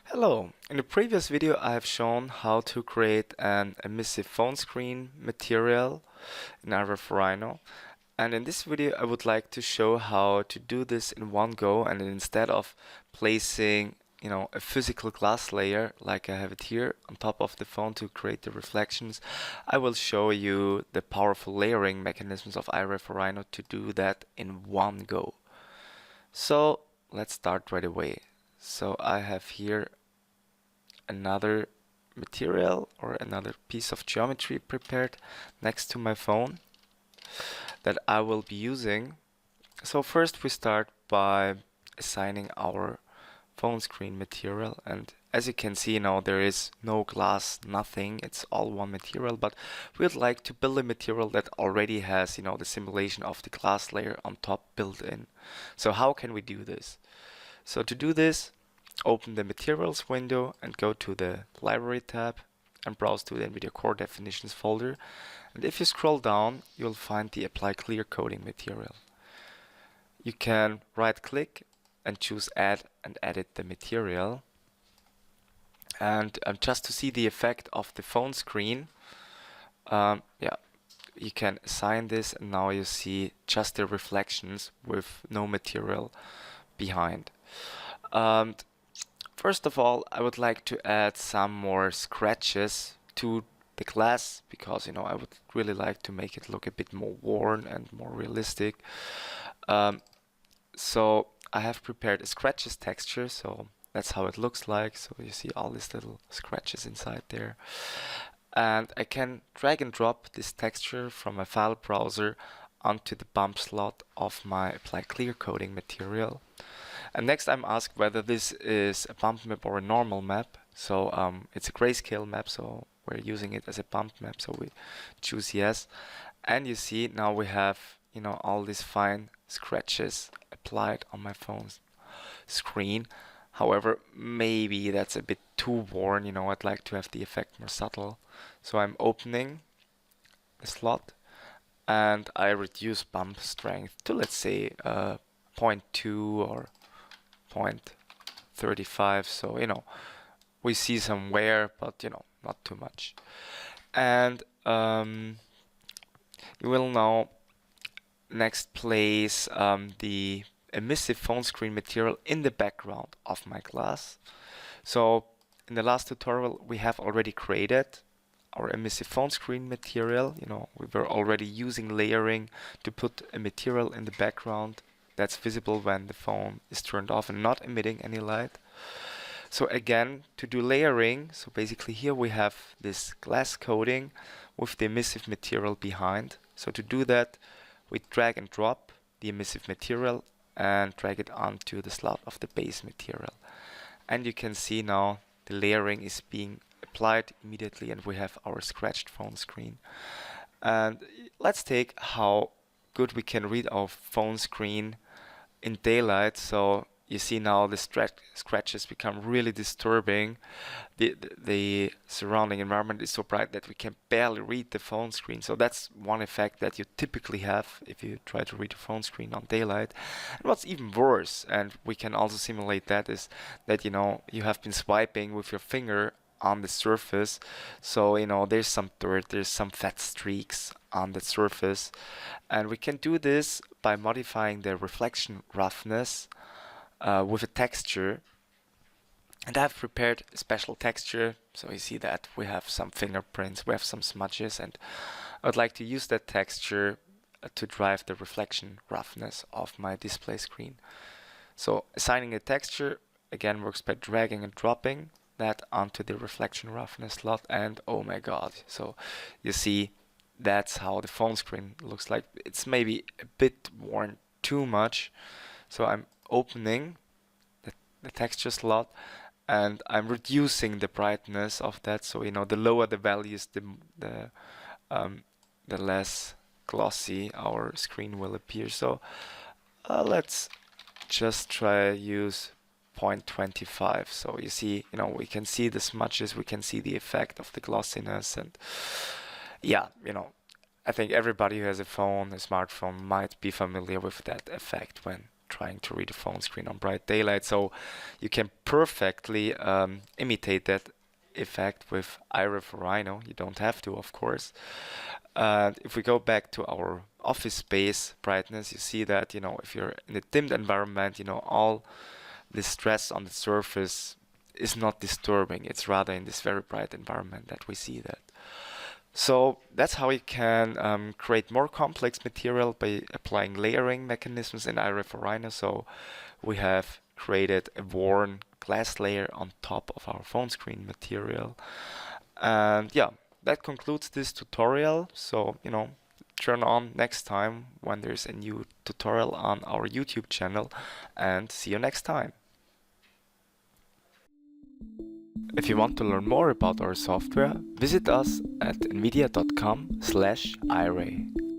Hello, in the previous video I have shown how to create an emissive phone screen material in Iray for Rhino, and in this video I would like to show how to do this in one go, and instead of placing a physical glass layer like I have it here on top of the phone to create the reflections, I will show you the powerful layering mechanisms of Iray for Rhino to do that in one go. So let's start right away. So I have here another material or another piece of geometry prepared next to my phone that I will be using. So first we start by assigning our phone screen material, and as you can see now there is no glass, nothing, it's all one material, but we'd like to build a material that already has the simulation of the glass layer on top built in. So how can we do this? So to do this, open the materials window and go to the library tab and browse to the NVIDIA Core Definitions folder, and if you scroll down you'll find the apply clear coding material. You can right click and choose add and edit the material, and just to see the effect of the phone screen, you can assign this, and now you see just the reflections with no material behind. First of all, I would like to add some more scratches to the glass because I would really like to make it look a bit more worn and more realistic. So I have prepared a scratches texture, so that's how it looks like. So you see all these little scratches inside there, and I can drag and drop this texture from my file browser onto the bump slot of my apply clear coding material. And next I'm asked whether this is a bump map or a normal map. So it's a grayscale map, so we're using it as a bump map, so we choose yes. And you see now we have all these fine scratches applied on my phone's screen. However, maybe that's a bit too worn, I'd like to have the effect more subtle. So I'm opening a slot and I reduce bump strength to, let's say, 0.2 or 0.35, so we see some wear, but not too much. And you will now next place the emissive phone screen material in the background of my glass. So in the last tutorial we have already created our emissive phone screen material. We were already using layering to put a material in the background that's visible when the phone is turned off and not emitting any light. So again, to do layering, so basically here we have this glass coating with the emissive material behind. So to do that, we drag and drop the emissive material and drag it onto the slot of the base material. And you can see now the layering is being applied immediately, and we have our scratched phone screen. And let's take how good we can read our phone screen in daylight. So you see now the scratches become really disturbing. The surrounding environment is so bright that we can barely read the phone screen. So that's one effect that you typically have if you try to read a phone screen on daylight. And what's even worse, and we can also simulate that, is that you have been swiping with your finger on the surface, so there's some dirt, there's some fat streaks on the surface, and we can do this by modifying the reflection roughness with a texture. And I've prepared a special texture, so you see that we have some fingerprints, we have some smudges, and I would like to use that texture to drive the reflection roughness of my display screen. So assigning a texture again works by dragging and dropping that onto the reflection roughness slot, and oh my god, so you see that's how the phone screen looks like. It's maybe a bit worn too much, so I'm opening the texture slot and I'm reducing the brightness of that, so the lower the values, the less glossy our screen will appear. So let's just try use 0.25. So you see, we can see the smudges, we can see the effect of the glossiness, and yeah, I think everybody who has a phone, a smartphone, might be familiar with that effect when trying to read a phone screen on bright daylight. So you can perfectly imitate that effect with Iray for Rhino. You don't have to, of course. And if we go back to our office space brightness, you see that, if you're in a dimmed environment, all the stress on the surface is not disturbing. It's rather in this very bright environment that we see that. So that's how we can create more complex material by applying layering mechanisms in Iray for Rhino. So we have created a worn glass layer on top of our phone screen material. And yeah, that concludes this tutorial. So, turn on next time when there's a new tutorial on our YouTube channel, and see you next time. If you want to learn more about our software, visit us at nvidia.com/iray.